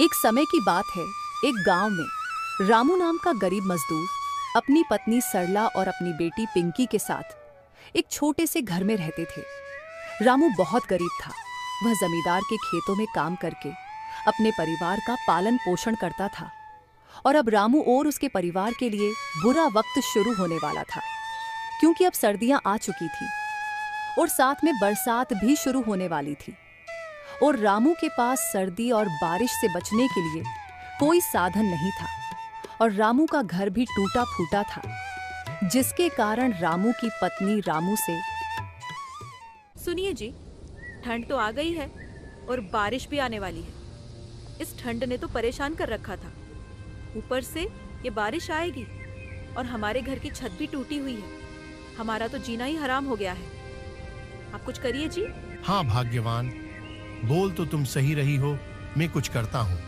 एक समय की बात है। एक गांव में रामू नाम का गरीब मजदूर अपनी पत्नी सरला और अपनी बेटी पिंकी के साथ एक छोटे से घर में रहते थे। रामू बहुत गरीब था। वह जमींदार के खेतों में काम करके अपने परिवार का पालन पोषण करता था और अब रामू और उसके परिवार के लिए बुरा वक्त शुरू होने वाला था, क्योंकि अब सर्दियां आ चुकी थी और साथ में बरसात भी शुरू होने वाली थी और रामू के पास सर्दी और बारिश से बचने के लिए कोई साधन नहीं था और रामू का घर भी टूटा फूटा था, जिसके कारण रामू की पत्नी रामू से, सुनिए जी, ठंड तो आ गई है और बारिश भी आने वाली है। इस ठंड ने तो परेशान कर रखा था, ऊपर से ये बारिश आएगी और हमारे घर की छत भी टूटी हुई है। हमारा तो जीना ही हराम हो गया है। आप कुछ करिए जी। हाँ भाग्यवान, बोल तो तुम सही रही हो, मैं कुछ करता हूँ।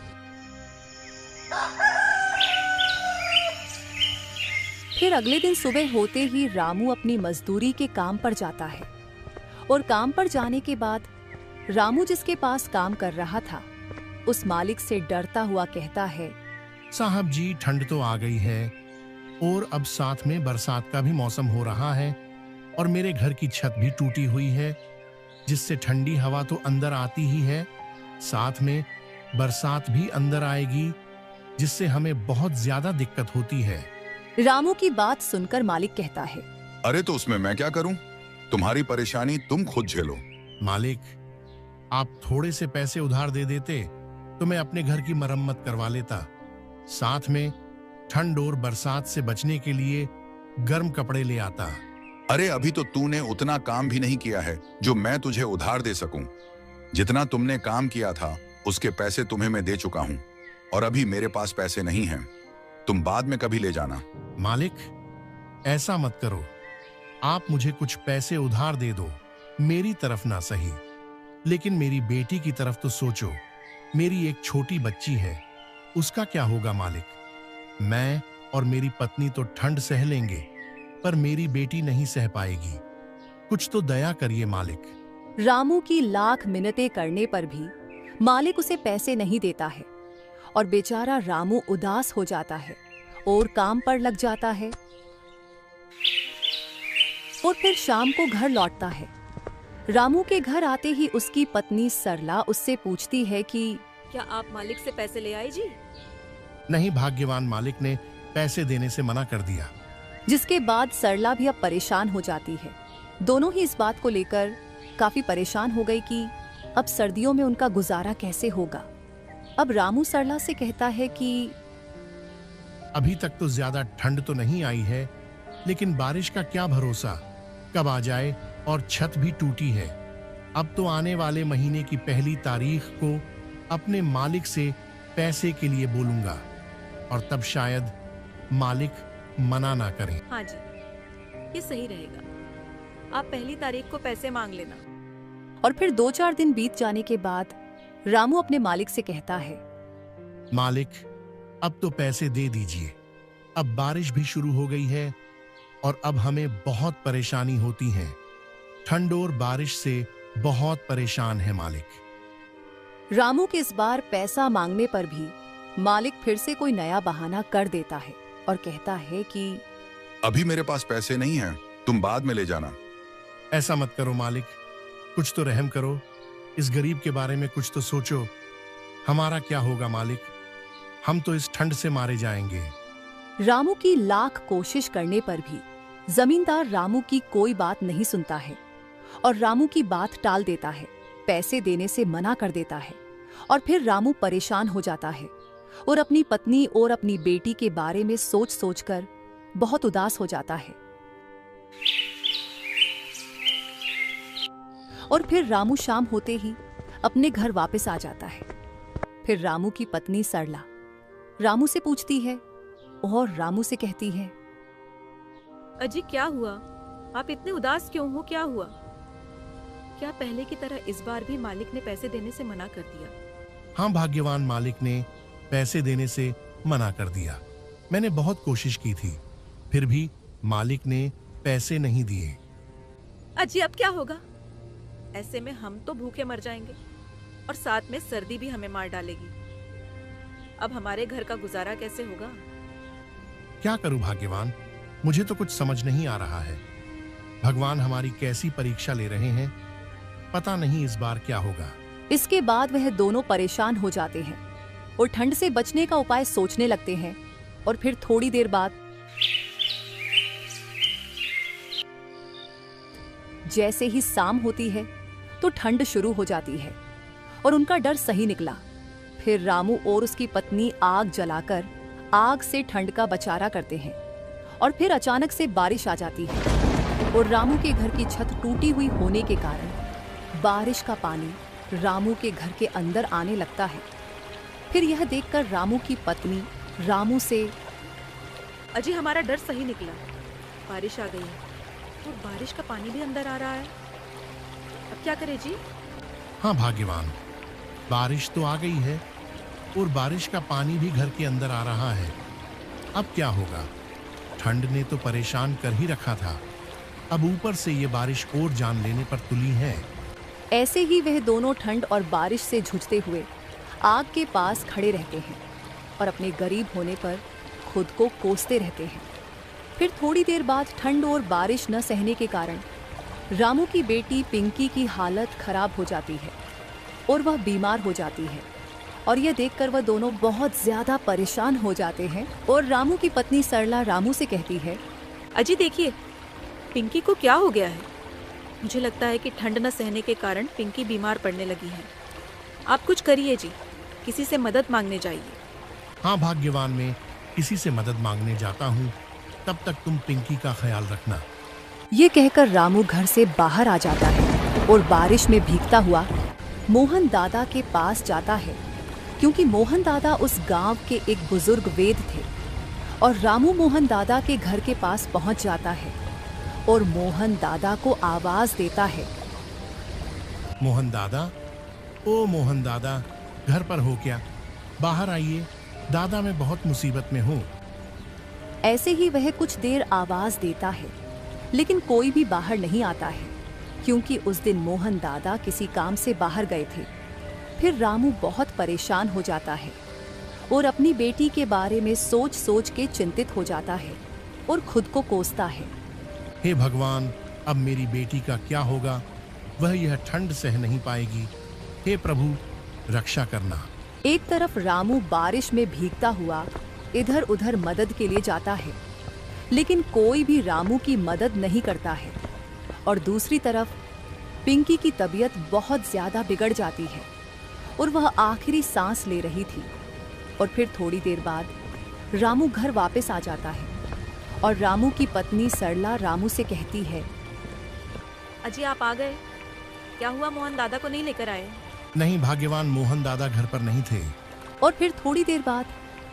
फिर अगले दिन सुबह होते ही रामू अपनी मजदूरी के काम पर जाता है और काम पर जाने के बाद रामू जिसके पास काम कर रहा था उस मालिक से डरता हुआ कहता है, साहब जी, ठंड तो आ गई है और अब साथ में बरसात का भी मौसम हो रहा है और मेरे घर की छत भी टूटी हुई है, जिससे ठंडी हवा तो अंदर आती ही है, साथ में बरसात भी अंदर आएगी, जिससे हमें बहुत ज्यादा दिक्कत होती है। रामू की बात सुनकर मालिक कहता है, अरे तो उसमें मैं क्या करूं? तुम्हारी परेशानी तुम खुद झेलो। मालिक, आप थोड़े से पैसे उधार दे देते तो मैं अपने घर की मरम्मत करवा लेता, साथ में ठंड और बरसात से बचने के लिए गर्म कपड़े ले आता। अरे अभी तो तूने उतना काम भी नहीं किया है जो मैं तुझे उधार दे सकूं। जितना तुमने काम किया था उसके पैसे तुम्हें मैं दे चुका हूं और अभी मेरे पास पैसे नहीं हैं। तुम बाद में कभी ले जाना। मालिक, ऐसा मत करो, आप मुझे कुछ पैसे उधार दे दो, मेरी तरफ ना सही, लेकिन मेरी बेटी की तरफ तो सोचो। मेरी एक छोटी बच्ची है, उसका क्या होगा मालिक? मैं और मेरी पत्नी तो ठंड सह लेंगे, पर मेरी बेटी नहीं सह पाएगी। कुछ तो दया करिए मालिक। रामू की लाख मिन्नतें करने पर भी मालिक उसे पैसे नहीं देता है और बेचारा रामू उदास हो जाता है और काम पर लग जाता है और फिर शाम को घर लौटता है। रामू के घर आते ही उसकी पत्नी सरला उससे पूछती है कि क्या आप मालिक से पैसे ले आए जी? नहीं भाग्यवान, मालिक ने पैसे देने से मना कर दिया। जिसके बाद सरला भी अब परेशान हो जाती है। दोनों ही इस बात को लेकर काफी परेशान हो गई कि अब सर्दियों में उनका गुजारा कैसे होगा। अब रामू सरला से कहता है कि अभी तक तो ज्यादा ठंड तो नहीं आई है, लेकिन बारिश का क्या भरोसा कब आ जाए, और छत भी टूटी है। अब तो आने वाले महीने की 1 तारीख को अपने मालिक से पैसे के लिए बोलूंगा और तब शायद मालिक मना ना करें। हाँ जी, ये सही रहेगा। आप 1 तारीख को पैसे मांग लेना। और फिर 2-4 दिन बीत जाने के बाद रामू अपने मालिक से कहता है, मालिक, अब तो पैसे दे दीजिए। अब बारिश भी शुरू हो गई है और अब हमें बहुत परेशानी होती है। ठंड और बारिश से बहुत परेशान है मालिक। रामू के इस बार पैसा मांगने पर भी मालिक फिर से कोई नया बहाना कर देता है और कहता है कि अभी मेरे पास पैसे नहीं हैं, तुम बाद में ले जाना। ऐसा मत करो मालिक, कुछ तो रहम करो, इस गरीब के बारे में कुछ तो सोचो। हमारा क्या होगा मालिक? हम तो इस ठंड से मारे जाएंगे। रामू की लाख कोशिश करने पर भी जमींदार रामू की कोई बात नहीं सुनता है और रामू की बात टाल देता है, पैसे देने से मना कर देता है। और फिर रामू परेशान हो जाता है और अपनी पत्नी और अपनी बेटी के बारे में सोच सोचकर बहुत उदास हो जाता है। और फिर रामू शाम होते ही अपने घर वापस आ जाता है। फिर रामू की पत्नी सरला रामू से पूछती है और रामू से कहती है, अजी क्या हुआ? आप इतने उदास क्यों हो? क्या हुआ? क्या पहले की तरह इस बार भी मालिक ने पैसे देने से मना कर दिया? हाँ भाग्यवान, मालिक ने पैसे देने से मना कर दिया। मैंने बहुत कोशिश की थी, फिर भी मालिक ने पैसे नहीं दिए। अजी अब क्या होगा? ऐसे में हम तो भूखे मर जाएंगे और साथ में सर्दी भी हमें मार डालेगी। अब हमारे घर का गुजारा कैसे होगा? क्या करूं भाग्यवान, मुझे तो कुछ समझ नहीं आ रहा है। भगवान हमारी कैसी परीक्षा ले रहे हैं, पता नहीं इस बार क्या होगा। इसके बाद वह दोनों परेशान हो जाते हैं और ठंड से बचने का उपाय सोचने लगते हैं। और फिर थोड़ी देर बाद जैसे ही शाम होती है तो ठंड शुरू हो जाती है और उनका डर सही निकला। फिर रामू और उसकी पत्नी आग जलाकर आग से ठंड का बचारा करते हैं और फिर अचानक से बारिश आ जाती है और रामू के घर की छत टूटी हुई होने के कारण बारिश का पानी रामू के घर के अंदर आने लगता है। फिर यह देखकर रामू की पत्नी रामू से, अजी हमारा डर सही निकला, बारिश आ गई है और बारिश का पानी भी अंदर आ रहा है। अब क्या करें जी? हाँ भाग्यवान, बारिश तो आ गई है और बारिश का पानी भी घर के अंदर आ रहा है। अब क्या होगा? ठंड ने तो परेशान कर ही रखा था, अब ऊपर से ये बारिश और जान लेने पर तुली है। ऐसे ही वह दोनों ठंड और बारिश से जूझते हुए आग के पास खड़े रहते हैं और अपने गरीब होने पर खुद को कोसते रहते हैं। फिर थोड़ी देर बाद ठंड और बारिश न सहने के कारण रामू की बेटी पिंकी की हालत खराब हो जाती है और वह बीमार हो जाती है। और यह देखकर वह दोनों बहुत ज्यादा परेशान हो जाते हैं और रामू की पत्नी सरला रामू से कहती है, अजी देखिए, पिंकी को क्या हो गया है? मुझे लगता है कि ठंड न सहने के कारण पिंकी बीमार पड़ने लगी है। आप कुछ करिए जी, किसी से मदद मांगने जाइए। हाँ भाग्यवान, मैं किसी से मदद मांगने जाता हूँ, तब तक तुम पिंकी का ख्याल रखना। ये कहकर रामू घर से बाहर आ जाता है और बारिश में भीगता हुआ मोहन दादा के पास जाता है, क्योंकि मोहन दादा उस गांव के एक बुजुर्ग वेद थे। और रामू मोहन दादा के घर के पास पहुंच जाता है और मोहन दादा को आवाज देता है, मोहन दादा, ओ मोहन दादा, घर पर हो क्या? बाहर आइए, दादा मैं बहुत मुसीबत में हूँ। ऐसे ही वह कुछ देर आवाज देता है, लेकिन कोई भी बाहर नहीं आता है, क्योंकि उस दिन मोहन दादा किसी काम से बाहर गए थे। फिर रामू बहुत परेशान हो जाता है और अपनी बेटी के बारे में सोच सोच के चिंतित हो जाता है और खुद को कोसता है, हे भगवान, अब मेरी बेटी का क्या होगा? वह यह ठंड सह नहीं पाएगी। हे प्रभु, रक्षा करना। एक तरफ रामू बारिश में भीगता हुआ इधर उधर मदद के लिए जाता है, लेकिन कोई भी रामू की मदद नहीं करता है। और दूसरी तरफ पिंकी की तबीयत बहुत ज्यादा बिगड़ जाती है और वह आखिरी सांस ले रही थी। और फिर थोड़ी देर बाद रामू घर वापस आ जाता है और रामू की पत्नी सरला रामू से कहती है, अजी आप आ गए, क्या हुआ? मोहन दादा को नहीं लेकर आए? नहीं भाग्यवान, मोहन दादा घर पर नहीं थे। और फिर थोड़ी देर बाद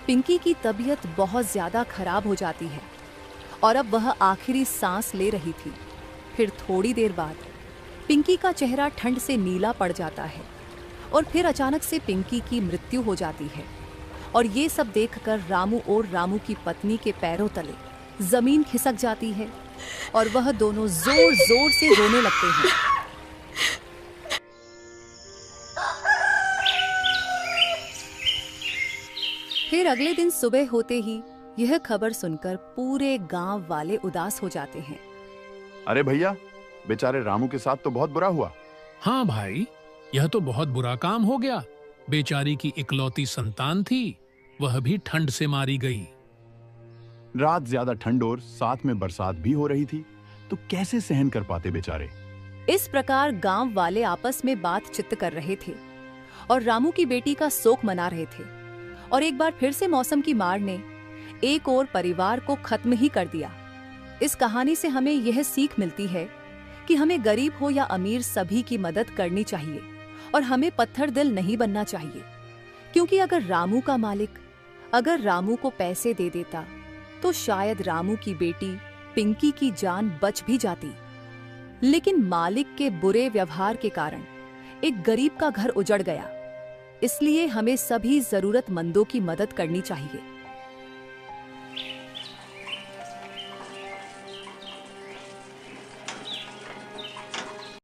पिंकी की तबीयत बहुत ज्यादा खराब हो जाती है और अब वह आखिरी सांस ले रही थी। फिर थोड़ी देर बाद पिंकी का चेहरा ठंड से नीला पड़ जाता है और फिर अचानक से पिंकी की मृत्यु हो जाती है। और ये सब देखकर रामू और रामू की पत्नी के पैरों तले जमीन खिसक जाती है और वह दोनों जोर जोर से रोने लगते हैं। फिर अगले दिन सुबह होते ही यह खबर सुनकर पूरे गांव वाले उदास हो जाते हैं। अरे भैया, बेचारे रामू के साथ तो बहुत बुरा हुआ। हाँ भाई, यह तो बहुत बुरा काम हो गया। बेचारी की इकलौती संतान थी, वह भी ठंड से मारी गई। रात ज्यादा ठंड और साथ में बरसात भी हो रही थी, तो कैसे सहन कर पाते बेचारे। इस प्रकार गांव वाले आपस में बातचीत कर रहे थे और रामू की बेटी का शोक मना रहे थे। और एक बार फिर से मौसम की मार ने एक और परिवार को खत्म ही कर दिया। इस कहानी से हमें यह सीख मिलती है कि हमें गरीब हो या अमीर सभी की मदद करनी चाहिए और हमें पत्थर दिल नहीं बनना चाहिए, क्योंकि अगर रामू का मालिक अगर रामू को पैसे दे देता तो शायद रामू की बेटी पिंकी की जान बच भी जाती। लेकिन मालिक के बुरे व्यवहार के कारण एक गरीब का घर उजड़ गया। इसलिए हमें सभी जरूरतमंदों की मदद करनी चाहिए।